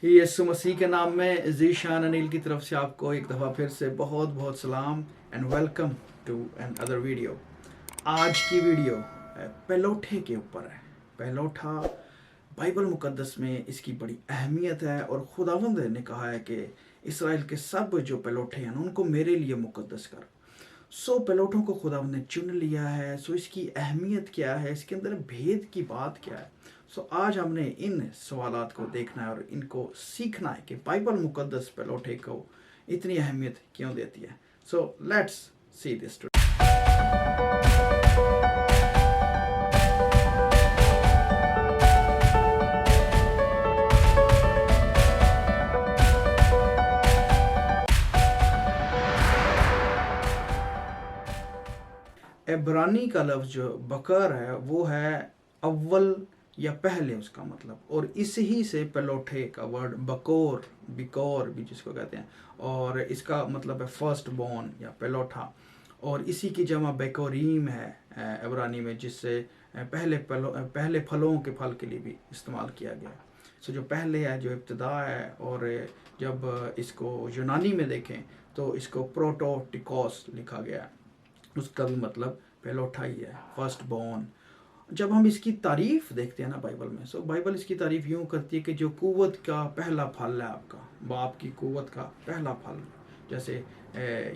यीशु मसीह के नाम में ज़ीशान अनिल की तरफ से आपको एक दफ़ा फिर से बहुत बहुत सलाम and welcome to another video. आज की वीडियो पेलोठे के ऊपर है। पेलोठा बाइबल मुकद्दस में इसकी बड़ी अहमियत है और खुदावंद ने कहा है कि इसराइल के सब जो पेलोठे हैं उनको मेरे लिए मुकद्दस कर। सो पेलोठों को खुदावंद ने चुन लिया है। सो इसकी अहमियत क्या है, इसके अंदर भेद की बात क्या है। सो आज हमने इन सवालात को देखना है और इनको सीखना है कि बाइबल मुकद्दस पेलोठे को इतनी अहमियत क्यों देती है। So let's see this today. इब्रानी का लफ्ज़ जो बकर है वो है अव्वल या पहले, उसका मतलब, और इसी से पेलोठे का वर्ड बकोर, बिकोर भी जिसको कहते हैं, और इसका मतलब है फर्स्ट बॉर्न या पेलोठा, और इसी की जमा बेकोरीम है इब्रानी में, जिससे पहले फलों के फल के लिए भी इस्तेमाल किया गया। सो जो पहले है, जो इब्तिदा है, और जब इसको यूनानी में देखें तो इसको प्रोटोटिकोस लिखा गया है, उसका भी मतलब पेलोठा ही है, फर्स्ट बॉर्न। जब हम इसकी तारीफ देखते हैं ना बाइबल में, सो बाइबल इसकी तारीफ यूँ करती है कि जो कुव्वत का पहला फल है, आपका बाप की कुव्वत का पहला फल, जैसे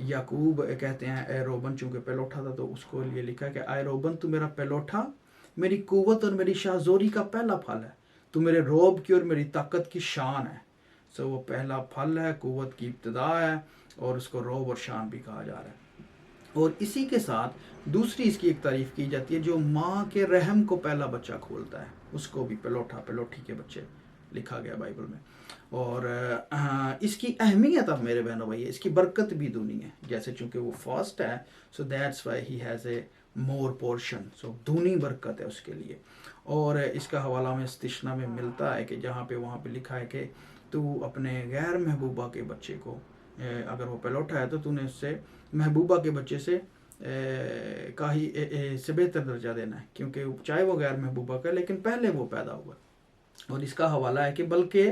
याकूब कहते हैं ए रोबन, चूँकि पेलोठा था तो उसको लिए लिखा है कि आए रोबन तू मेरा पेलोठा, मेरी कुव्वत और मेरी शाहजोरी का पहला फल है, तू मेरे रोब की और मेरी ताकत की शान है। सो वो पहला फल है, कुव्वत की इब्तिदा है, और उसको रोब और शान भी कहा जा रहा है। और इसी के साथ दूसरी इसकी एक तारीफ की जाती है, जो माँ के रहम को पहला बच्चा खोलता है, उसको भी पेलोठा, पेलोठी के बच्चे लिखा गया बाइबल में। और इसकी अहमियत, अब मेरे बहनों भाई, इसकी बरकत भी दूनी है, जैसे चूंकि वो फर्स्ट है, so that's why he has a more portion, so दूनी बरकत है उसके लिए। और इसका हवाला में इस्तिश्ना में मिलता है कि जहाँ पे वहाँ पे लिखा है कि तू अपने गैर महबूबा के बच्चे को, अगर वो पेलोठा है तो तूने उससे महबूबा के बच्चे से का ही से बेहतर दर्जा देना है, क्योंकि चाहे वो गैर महबूबा का, लेकिन पहले वो पैदा हुआ। और इसका हवाला है कि बल्कि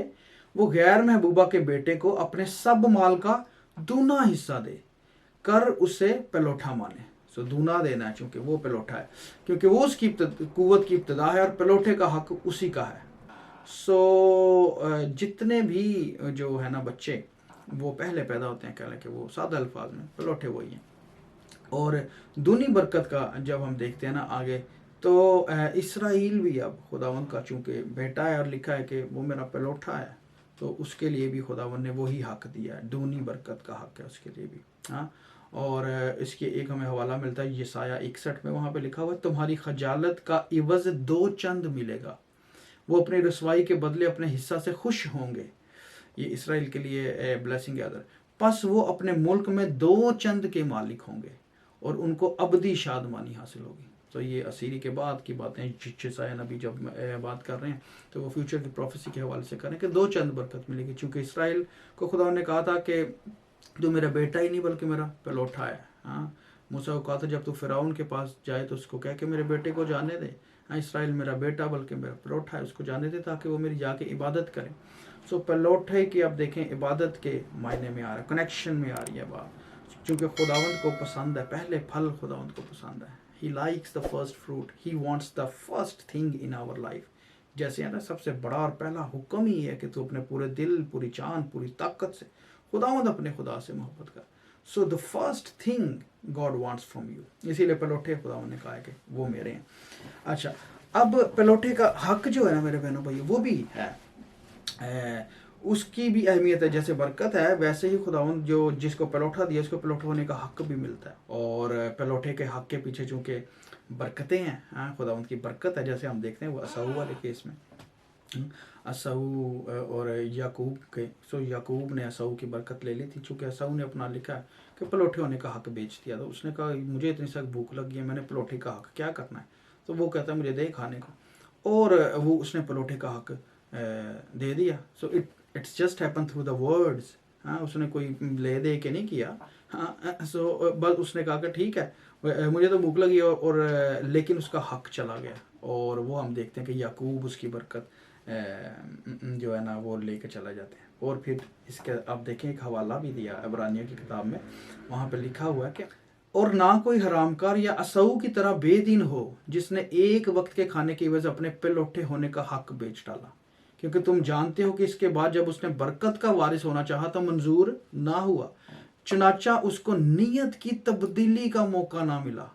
वो गैर महबूबा के बेटे को अपने सब माल का दूना हिस्सा दे कर उसे पेलोठा माने। सो दूना देना है, चूंकि वो पेलोठा है, क्योंकि वो उसकी कुव्वत की इब्तिदा है, और पेलोठे का हक उसी का है। सो जितने भी जो है ना बच्चे वो पहले पैदा होते हैं, कह लें कि वो सादा अल्फाज में पेलोठे वही हैं। और दूनी बरकत का जब हम देखते हैं ना आगे, तो इसराइल भी अब खुदावंद का चूँकि बेटा है और लिखा है कि वो मेरा पेलोठा है, तो उसके लिए भी खुदावंद ने वही हक दिया है, दूनी बरकत का हक है उसके लिए भी। हाँ, और इसके एक हमें हवाला मिलता है यसाया 61 में, वहाँ पे लिखा हुआ तुम्हारी खजालत का इवज़ 2 चंद मिलेगा, वो अपनी रसवाई के बदले अपने हिस्सा से खुश होंगे। ये इसराइल के लिए ब्लेसिंग है अदर। पस वो अपने मुल्क में 2 चंद के मालिक होंगे और उनको अबदी शादमानी हासिल होगी। तो ये असीरी के बाद की बातें यशायाह नबी जब बात कर रहे हैं तो वो फ्यूचर की प्रोफेसी के हवाले से करें कि 2 चंद बरकत मिलेगी, क्योंकि इसराइल को खुदा ने कहा था कि तू मेरा बेटा ही नहीं बल्कि मेरा पेलोठा है। हाँ, मूसा को कहा था जब तू फिरौन के पास जाए तो उसको कह के मेरे बेटे को जाने दे। हाँ, इसराइल मेरा बेटा बल्कि मेरा पेलोठा है, उसको जाने दे ताकि वो मेरी जाके इबादत करे। सो पेलोठे की अब देखें इबादत के मायने में आ रहा है, कनेक्शन में आ रही है बात, क्योंकि खुदावंद को पसंद है, पहले फल खुदावंद को पसंद है। He likes the first fruit, he wants the first thing in our life. जैसे है ना, सबसे बड़ा और पहला हुक्म ही है कि तू अपने पूरे दिल, पूरी जान, पूरी ताकत से खुदावंद अपने खुदा से मोहब्बत कर। So the first thing God wants from you, इसीलिए पेलोठे खुदावंद ने कहा है कि वो मेरे हैं। अच्छा, अब पेलोठे का हक जो है ना मेरे बहनों भाई, वो भी है, उसकी भी अहमियत है। जैसे बरकत है, वैसे ही खुदावंद जो जिसको पेलोठा दिया उसको पेलोठा होने का हक भी मिलता है। और पेलोठे के हक के पीछे चूँकि बरकतें हैं, हाँ, खुदावंद की बरकत है। जैसे हम देखते हैं वो असाऊ वाले केस में, असाऊ और याकूब के, सो याकूब ने असाऊ की बरकत ले ली थी, चूँकि असाऊ ने अपना लिखा है कि पेलोठे होने का हक बेच दिया। तो उसने कहा मुझे इतनी सख्त भूख लगी है, मैंने पेलोठे का हक क्या करना है, तो वो कहता है मुझे दे खाने को, और वो उसने पेलोठे का हक दे दिया। So it's just happen through the words. हाँ, उसने कोई ले दे के नहीं किया। हाँ, सो बस उसने कहा कि ठीक है मुझे तो भूख लगी, और लेकिन उसका हक चला गया। और वो हम देखते हैं कि याकूब उसकी बरकत जो है ना वो लेके चला जाते हैं। और फिर इसके आप देखें एक हवाला भी दिया इब्रानियों की किताब में, वहाँ पे लिखा हुआ है कि और ना कोई हरामकार या असऊ की तरह बेदीन हो जिसने एक वक्त के खाने की वजह से अपने पिलौठे होने का हक बेच डाला, क्योंकि तुम जानते हो कि इसके बाद जब उसने बरकत का वारिस होना चाहा तो मंजूर ना हुआ, चुनाचा उसको नीयत की तब्दीली का मौका ना मिला।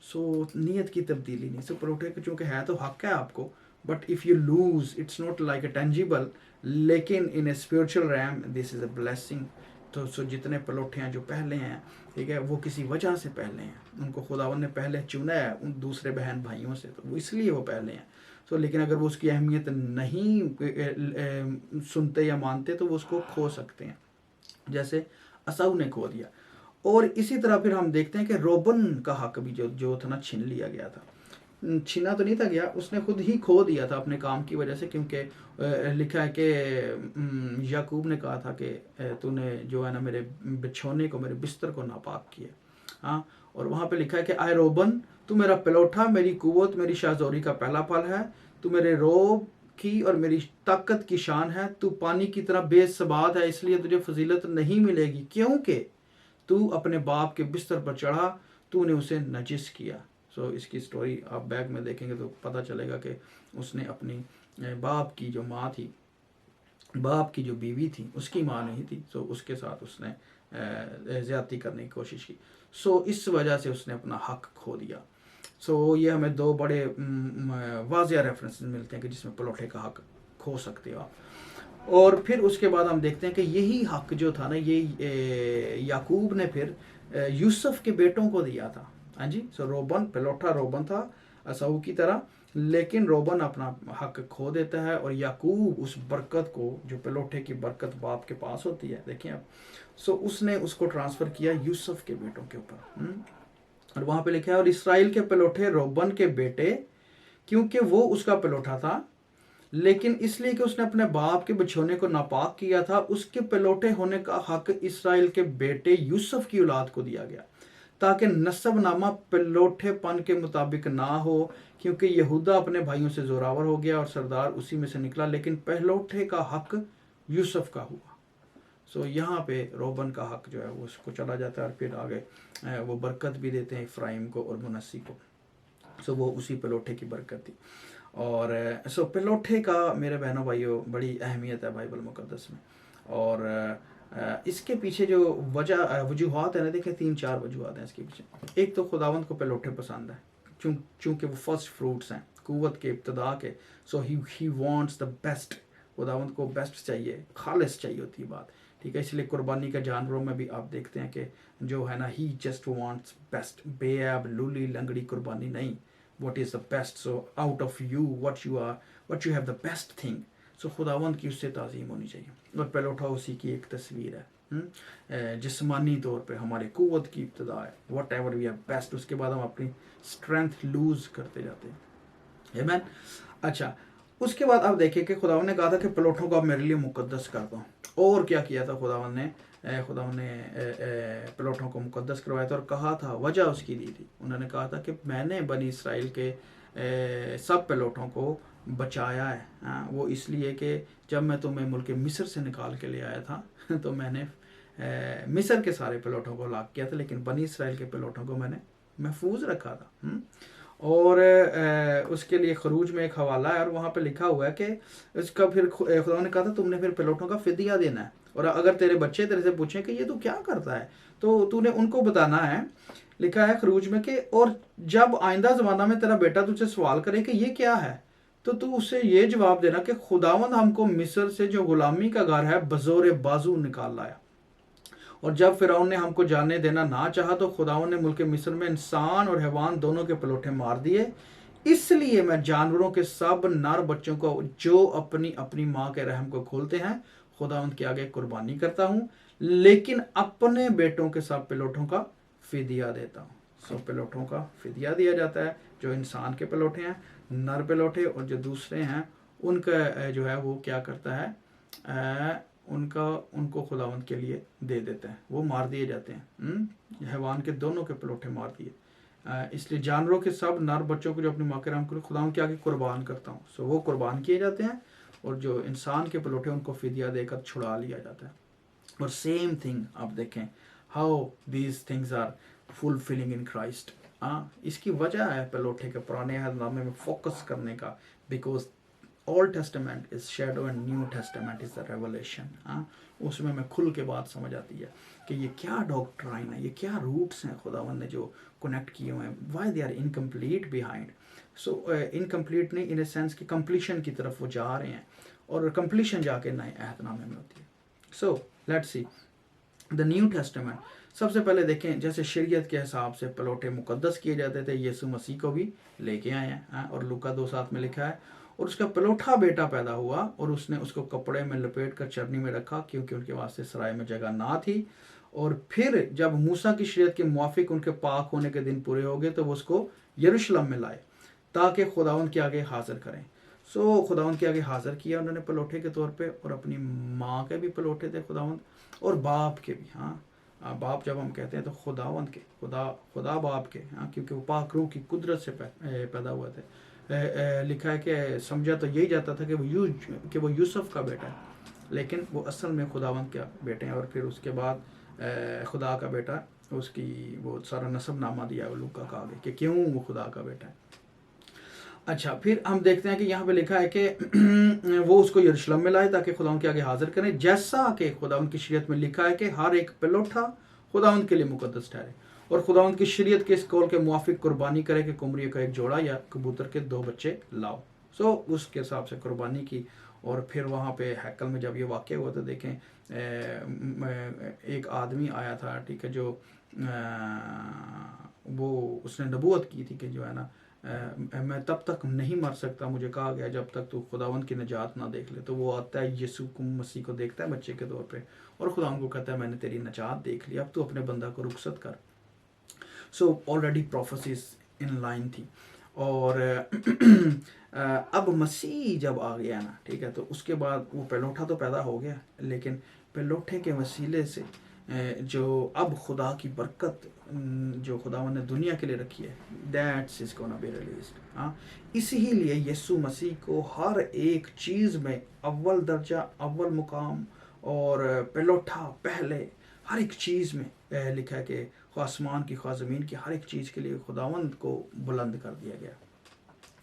सो नीयत की तब्दीली नहीं, सो पिलौठे चूँकि है तो हक है आपको, but if you lose it's not like a tangible, लेकिन in a spiritual realm this is a blessing. तो सो जितने पिलौठे हैं जो पहले हैं, ठीक है, वो किसी वजह से पहले हैं, उनको खुदावन ने पहले चुना है उन दूसरे बहन भाइयों से, तो वो इसलिए वो पहले हैं। सो लेकिन अगर वो उसकी अहमियत नहीं सुनते या मानते तो वो उसको खो सकते हैं, जैसे असाऊ ने खो दिया। और इसी तरह फिर हम देखते हैं कि रोबन का हक भी जो था ना छीन लिया गया था। छीना तो नहीं था गया, उसने खुद ही खो दिया था अपने काम की वजह से, क्योंकि लिखा है कि याकूब ने कहा था कि तूने जो है ना मेरे बिछोने को, मेरे बिस्तर को नापाक किया। हाँ, और वहाँ पे लिखा है कि आए रोबन, तू मेरा पिलौठा, मेरी कुव्वत, मेरी शाहजोरी का पहला फल है, तू मेरे रोब की और मेरी ताकत की शान है, तू पानी की तरह बेसबाद है, इसलिए तुझे फजीलत नहीं मिलेगी, क्योंकि तू अपने बाप के बिस्तर पर चढ़ा, तूने उसे नजिस किया। सो इसकी स्टोरी आप बैग में देखेंगे तो पता चलेगा कि उसने अपनी बाप की जो माँ थी, बाप की जो बीवी थी, उसकी माँ नहीं थी, सो उसके साथ उसने ज़्यादती करने की कोशिश की। सो इस वजह से उसने अपना हक खो दिया। सो ये हमें दो बड़े वाज़िया रेफरेंसेस मिलते हैं कि जिसमें पिलौठे का हक खो सकते हो आप। और फिर उसके बाद हम देखते हैं कि यही हक जो था ना, ये याकूब ने फिर यूसुफ के बेटों को दिया था। हाँ जी, सो रोबन, पिलौठा रोबन था असाऊ की तरह, लेकिन रोबन अपना हक खो देता है और याकूब उस बरकत को, जो पिलौठे की बरकत बाप के पास होती है, देखें आप, सो उसने उसको ट्रांसफ़र किया यूसुफ के बेटों के ऊपर। और वहाँ पे लिखा है और इसराइल के पिलौठे रोबन के बेटे, क्योंकि वो उसका पिलौठा था, लेकिन इसलिए कि उसने अपने बाप के बिछोने को नापाक किया था, उसके पिलौठे होने का हक इसराइल के बेटे यूसुफ की औलाद को दिया गया, ताकि नसब नामा पिलौठेपन के मुताबिक ना हो, क्योंकि यहूदा अपने भाइयों से जोरावर हो गया और सरदार उसी में से निकला, लेकिन पिलौठे का हक यूसुफ का हुआ। सो यहाँ पे रोबन का हक जो है वो उसको चला जाता है, और फिर आगे वो बरकत भी देते हैं इफ्राइम को और मुनस्सी को। सो वो उसी पिलौठे की बरकत थी। और सो पिलौठे का मेरे बहनों भाइयों बड़ी अहमियत है बाइबल मुकद्दस में। और इसके पीछे जो वजूहात है ना, देखें 3-4 वजूहात हैं इसके पीछे। एक तो खुदावंद को पिलौठे पसंद है, चूँकि वो फर्स्ट फ्रूट्स हैं, कुव्वत के इब्तदा के। सो ही वांट्स द बेस्ट, खुदावंद को बेस्ट चाहिए, खालिस चाहिए होती है बात, ठीक है। इसलिए कुर्बानी के जानवरों में भी आप देखते हैं कि जो है ना, ही जस्ट वांट्स बेस्ट, बेअब लूली लंगड़ी कुर्बानी नहीं, what is the best, so out of you what you are, what you have the best thing, so खुदावंद की उससे ताज़ीम होनी चाहिए। और पिलौठा उसी की एक तस्वीर है। जिस्मानी तौर पे हमारे कुव्वत की इब्तदा है, whatever we have best, उसके बाद हम अपनी स्ट्रेंथ लूज करते जाते हैं। आमीन। अच्छा, उसके बाद आप देखिए कि खुदावंद ने कहा था कि पिलौठों को आप मेरे लिए मुकद्दस कर दो। और क्या किया था खुदावंद ने? पिलौठों को मुकद्दस करवाया था और कहा था, वजह उसकी दी थी। उन्होंने कहा था कि मैंने बनी इसराइल के सब पिलौठों को बचाया है। वो इसलिए कि जब मैं तुम्हें मुल्क मिस्र से निकाल के ले आया था तो मैंने मिस्र के सारे पिलौठों को लाक किया था, लेकिन बनी इसराइल के पिलौठों को मैंने महफूज रखा था। और उसके लिए खरूज में एक हवाला है और वहाँ पे लिखा हुआ है कि उसका फिर खुदा ने कहा था तुमने फिर पिलौठों का फिदिया देना है, और अगर तेरे बच्चे तेरे से पूछें कि ये तो क्या करता है, तो तूने उनको बताना है। लिखा है खरूज में कि और जब आइंदा ज़माना में तेरा बेटा तुझसे सवाल करे कि ये क्या है, तो तू उससे ये जवाब देना कि खुदावंद हमको मिस्र से जो गुलामी का घर है बज़ोर बाजू निकाल लाया, और जब फिरौन ने हमको जाने देना ना चाहा तो खुदावंद ने मुल्क मिस्र में इंसान और हैवान दोनों के पिलौठे मार दिए। इसलिए मैं जानवरों के सब नर बच्चों को जो अपनी अपनी माँ के रहम को खोलते हैं खुदावंद के आगे कुर्बानी करता हूँ, लेकिन अपने बेटों के सब पिलौठों का फिदिया देता हूँ। सो पिलौठों का फिदिया दिया जाता है, जो इंसान के पिलौठे हैं नर पिलौठे, और जो दूसरे हैं उनका जो है वो क्या करता है, उनको खुदावंद के लिए दे देता है, वो मार दिए जाते हैं। हैवान के दोनों के पिलौठे मार दिए। इसलिए जानवरों के सब नर बच्चों को जो अपनी माँ के रहम को खुदावंद के आगे कुर्बान करता हूँ, सो वो कुर्बान किए जाते हैं। اور جو انسان کے پلوٹے ان کو فدیہ دے کر چھڑا لیا جاتا ہے. اور سیم تھنگ آپ دیکھیں how these things are fulfilling in Christ. اس کی وجہ ہے پلوٹے کے پرانے عہد نامے میں فوکس کرنے کا, because Old Testament is shadow and New Testament is the revelation. اس میں کھل کے بات سمجھ آتی ہے کہ یہ کیا ڈاکٹرائن ہے, یہ کیا روٹس ہیں خداوند نے جو کنیکٹ کیے ہوئے ہیں. Why they are incomplete behind. So incomplete نہیں ان اے سینس کہ کمپلیشن کی طرف وہ جا رہے ہیں, اور کمپلیشن جا کے نئے عہد نامے میں ہوتی ہے. So let's see the New Testament. سب سے پہلے دیکھیں جیسے شریعت کے حساب سے پلوٹے مقدس کیے جاتے تھے, یسوع مسیح کو بھی لے کے آئے ہیں, اور لوکا 2:7 میں لکھا ہے اور اس کا پلوٹا بیٹا پیدا ہوا اور اس نے اس کو کپڑے میں لپیٹ کر چرنی میں رکھا کیونکہ ان کے واسطے سرائے میں جگہ نہ تھی. اور پھر جب موسیٰ کی شریعت کے موافق ان کے پاک ہونے کے دن پورے ہو گئے تو وہ اس کو یروشلم میں لائے تاکہ خداوند کے آگے حاضر کریں. سو خداوند کے آگے حاضر کیا انہوں نے پلوٹے کے طور پہ, اور اپنی ماں کے بھی پلوٹے تھے خداوند, اور باپ کے بھی. باپ جب ہم کہتے ہیں تو خداوند کے, خدا باپ کے, کیونکہ وہ پاک روح کی قدرت سے پیدا ہوئے تھے. لکھا ہے کہ سمجھا تو یہی جاتا تھا کہ وہ یوسف کا بیٹا ہے, لیکن وہ اصل میں خداوند کے بیٹے ہیں. اور پھر اس کے بعد خدا کا بیٹا, اس کی وہ سارا نسب نامہ دیا وہ لوکا کا آگے کہ کیوں وہ خدا کا بیٹا ہے. اچھا, پھر ہم دیکھتے ہیں کہ یہاں پہ لکھا ہے کہ وہ اس کو یروشلم میں لائے تاکہ خداوند کے آگے حاضر کریں, جیسا کہ خداوند کی شریعت میں لکھا ہے کہ ہر ایک پلوٹا خداوند کے لیے مقدس ٹھہرے, اور خداوند کی شریعت کے اس قول کے موافق قربانی کرے کہ قمری کا ایک جوڑا یا کبوتر کے 2 بچے لاؤ. سو اس کے حساب سے قربانی کی. اور پھر وہاں پہ ہیکل میں جب یہ واقع ہوا تو دیکھیں ایک آدمی آیا تھا, ٹھیک ہے, جو وہ اس نے نبوت کی تھی کہ جو ہے نا میں تب تک نہیں مر سکتا, مجھے کہا گیا جب تک تو خداوند کی نجات نہ دیکھ لے. تو وہ آتا ہے یسوع مسیح کو دیکھتا ہے بچے کے طور پہ, اور خداوند کو کہتا ہے میں نے تیری نجات دیکھ لی, اب تو اپنے بندہ کو رخصت کر. سو آلریڈی پروفیسیز ان لائن تھی. اور اب مسیح جب آ گیا نا, ٹھیک ہے, تو اس کے بعد وہ پلوٹا تو پیدا ہو گیا, لیکن پلوٹے کے وسیلے سے جو اب خدا کی برکت جو خداوند نے دنیا کے لیے رکھی ہے, that's is gonna be released. اسی لیے یسوع مسیح کو ہر ایک چیز میں اول درجہ, اول مقام اور پلوٹا پہلے ہر ایک چیز میں لکھا ہے کہ آسمان کی خواہ زمین کی ہر ایک چیز کے لیے خداوند کو بلند کر دیا گیا.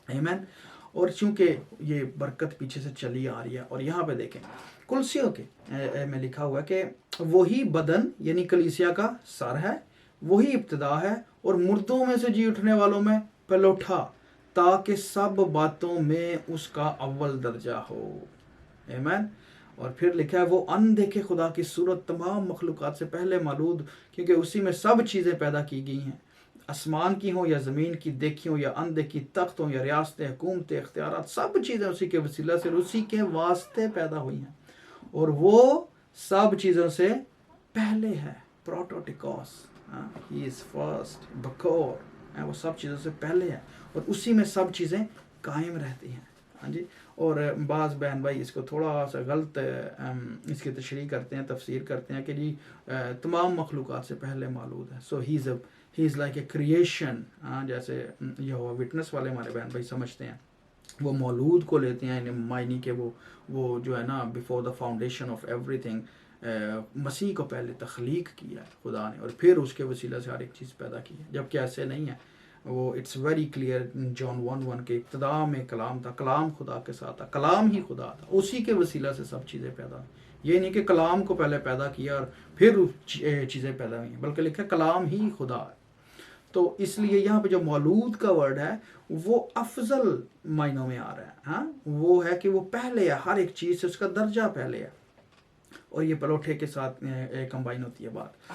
آمین. اور چونکہ یہ برکت پیچھے سے چلی آ رہی ہے, اور یہاں پہ دیکھیں کلسیوں کے میں لکھا ہوا ہے کہ وہی بدن یعنی کلیسیا کا سر ہے, وہی ابتدا ہے, اور مردوں میں سے جی اٹھنے والوں میں پلوٹا, تاکہ سب باتوں میں اس کا اول درجہ ہو. آمین. اور پھر لکھا ہے وہ اندیکھے خدا کی صورت تمام مخلوقات سے پہلے مولود, کیونکہ اسی میں سب چیزیں پیدا کی گئی ہیں, آسمان کی ہوں یا زمین کی, دیکھی ہوں یا اندیکھی, تخت ہوں یا ریاستیں, حکومتیں, اختیارات, سب چیزیں اسی کے وسیلہ سے اسی کے واسطے پیدا ہوئی ہیں, اور وہ سب چیزوں سے پہلے ہے. پروٹوٹیکوس, ہی از فرسٹ, بکور, وہ سب چیزوں سے پہلے ہے, اور اسی میں سب چیزیں قائم رہتی ہیں. ہاں جی. اور بعض بہن بھائی اس کو تھوڑا سا غلط اس کی تشریح کرتے ہیں, تفسیر کرتے ہیں کہ جی تمام مخلوقات سے پہلے مولود ہے. سو ہی از لائک اے کریشن. جیسے یہوہ وٹنس والے ہمارے بہن بھائی سمجھتے ہیں, وہ مولود کو لیتے ہیں معنی کہ وہ جو ہے نا before the foundation of every thing, مسیح کو پہلے تخلیق کیا ہے خدا نے, اور پھر اس کے وسیلہ سے ہر ایک چیز پیدا کی ہے, جبکہ ایسے نہیں ہے. وہ اٹس ویری کلیئر جان 1:1 کے ابتدا میں کلام تھا, کلام خدا کے ساتھ تھا, کلام ہی خدا تھا, اسی کے وسیلہ سے سب چیزیں پیدا ہوئی. یہ نہیں کہ کلام کو پہلے پیدا کیا اور پھر چیزیں پیدا ہوئی, بلکہ لکھا کلام ہی خدا ہے. تو اس لیے یہاں پہ جو مولود کا ورڈ ہے وہ افضل معنوں میں آ رہا ہے. وہ ہے کہ وہ پہلے ہے, ہر ایک چیز سے اس کا درجہ پہلے ہے, اور یہ پلوٹے کے ساتھ کمبائن ہوتی ہے بات.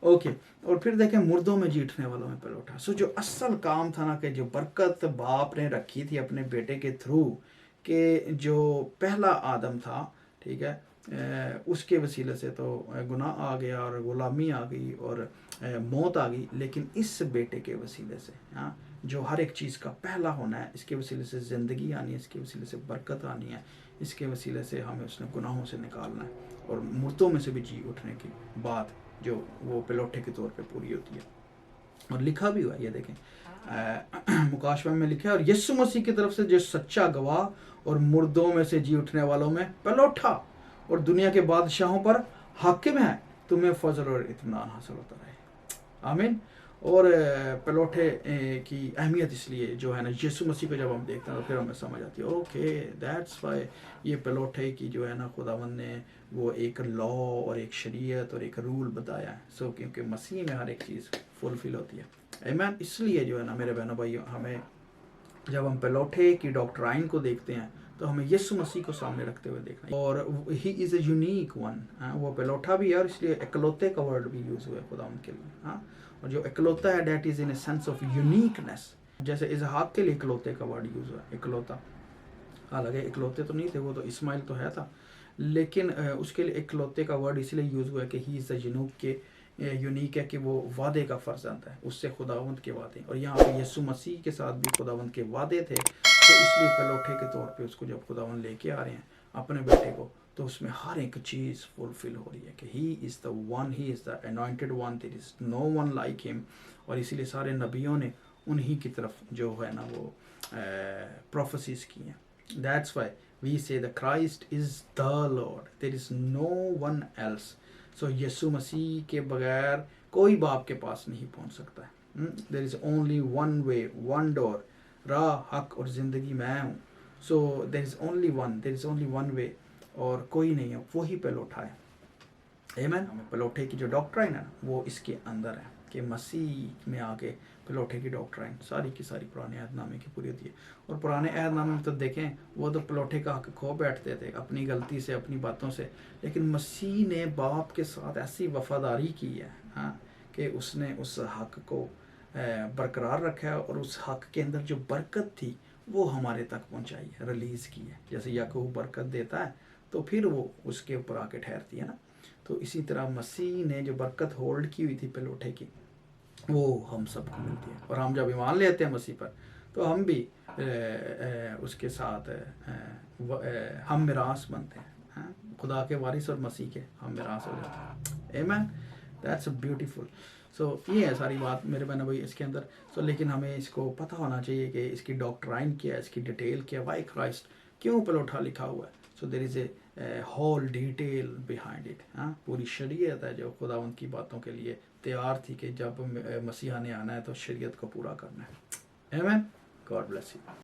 اوکے. اور پھر دیکھیں مردوں میں جیٹنے والوں میں پلوٹا. سو جو اصل کام تھا نا, کہ جو برکت باپ نے رکھی تھی اپنے بیٹے کے تھرو, کہ جو پہلا آدم تھا, ٹھیک ہے, اس کے وسیلے سے تو گناہ آ گیا اور غلامی آ گئی اور موت آ گئی, لیکن اس بیٹے کے وسیلے سے جو ہر ایک چیز کا پہلا ہونا ہے, اس کے وسیلے سے زندگی آنی ہے, اس کے وسیلے سے برکت آنی ہے, اس کے وسیلے سے ہمیں اس نے گناہوں سے نکالنا ہے, اور مردوں میں سے بھی جی اٹھنے کی بات جو وہ پلوٹے کے طور پہ پوری ہوتی ہے. اور لکھا بھی ہوا ہے، یہ دیکھیں مکاشفہ میں لکھا ہے، اور یسوع مسیح کی طرف سے جو سچا گواہ اور مردوں میں سے جی اٹھنے والوں میں پہلو اٹھا اور دنیا کے بادشاہوں پر حاکم ہے، تمہیں فضل اور اطمینان حاصل ہوتا رہے، آمین۔ اور پلوٹھے کی اہمیت اس لیے جو ہے نا، یسوع مسیح کو جب ہم دیکھتے ہیں تو پھر ہمیں سمجھ آتی ہے اوکے دیٹس وائی یہ پلوٹھے کی جو ہے نا خداوند نے وہ ایک لا اور ایک شریعت اور ایک رول بتایا ہے، سو کیونکہ مسیح میں ہر ایک چیز فلفل ہوتی ہے، آمین۔ اس لیے جو ہے نا میرے بہنوں بھائیوں، ہمیں جب ہم پلوٹھے کی ڈاکٹرائن کو دیکھتے ہیں تو ہمیں یسوع مسیح کو سامنے رکھتے ہوئے دیکھنا ہے، اور ہی از اے یونیک ون، وہ پلوٹھا بھی ہے، اور اس لیے اکلوتے کا ورڈ بھی یوز ہوا ہے خداوند کے لیے، ہاں۔ اور جو اکلوتا ہے that is in a sense of uniqueness, جیسے اسحاق کے لیے اکلوتے کا ورڈ یوز ہوا ہے، اکلوتا، حالانکہ اکلوتے تو نہیں تھے، وہ تو اسماعیل تو ہے تھا، لیکن اس کے لیے اکلوتے کا ورڈ اس لیے یوز ہوا ہے کہ ہی از دا یونیک ہے، کہ وہ وعدے کا فرزند ہے، اس سے خداوند کے وعدے، اور یہاں پہ یسوع مسیح کے ساتھ بھی خداوند کے وعدے تھے، تو اس لیے پلوٹھے کے طور پہ اس کو جب خداوند لے کے آ رہے ہیں اپنے بیٹے کو، تو اس میں ہر ایک چیز فلفل ہو رہی ہے کہ he is the one, he is the anointed one, there is no one like him, اور اسی لیے سارے نبیوں نے انہی کی طرف جو ہے نا وہ پروفیسیز کی ہیں، دیٹس وائی وی سے دا Christ is the lord, there is no one else, سو یسوع مسیح کے بغیر کوئی باپ کے پاس نہیں پہنچ سکتا ہے، there is only one way, one door, راہ، حق اور زندگی میں ہوں، so there is only one, there is only one way, اور کوئی نہیں ہے، وہی پلوٹھا ہے، آمین۔ پلوٹھے کی جو ڈاکٹرائن ہے نا وہ اس کے اندر ہے، کہ مسیح میں آ کے پلوٹھے کی ڈاکٹرائن ساری کی ساری پرانے عہد نامے کی پوری ہوتی ہے، اور پرانے عہد نامے میں تو دیکھیں وہ تو پلوٹھے کا حق کھو بیٹھتے تھے اپنی غلطی سے، اپنی باتوں سے، لیکن مسیح نے باپ کے ساتھ ایسی وفاداری کی ہے، ہاں، کہ اس نے اس حق کو برقرار رکھا ہے، اور اس حق کے اندر جو برکت تھی وہ ہمارے تک پہنچائی ہے، ریلیز کی ہے، جیسے یعقوب برکت دیتا ہے تو پھر وہ اس کے اوپر آ کے ٹھہرتی ہے نا، تو اسی طرح مسیح نے جو برکت ہولڈ کی ہوئی تھی پلوٹھے کی، وہ ہم سب کو ملتی ہے، اور ہم جب ایمان لیتے ہیں مسیح پر تو ہم بھی اس کے ساتھ ہم میراث بنتے ہیں، خدا کے وارث اور مسیح کے ہم میراث ہو جاتے ہیں، آمین، دیٹس اے بیوٹیفل۔ سو یہ ہے ساری بات میرے بہن بھائی اس کے اندر، سو لیکن ہمیں اس کو پتہ ہونا چاہیے کہ اس کی ڈاکٹرائن کیا ہے، اس کی ڈیٹیل کیا ہے، وائی کرائسٹ، کیوں پلوٹھا لکھا ہوا ہے، so there is a whole detail behind it, ہاں، پوری شریعت ہے جو خداوند کی باتوں کے لیے تیار تھی، کہ جب مسیح نے آنا ہے تو شریعت کو پورا کرنا ہے، آمین، گاڈ بلیس یو۔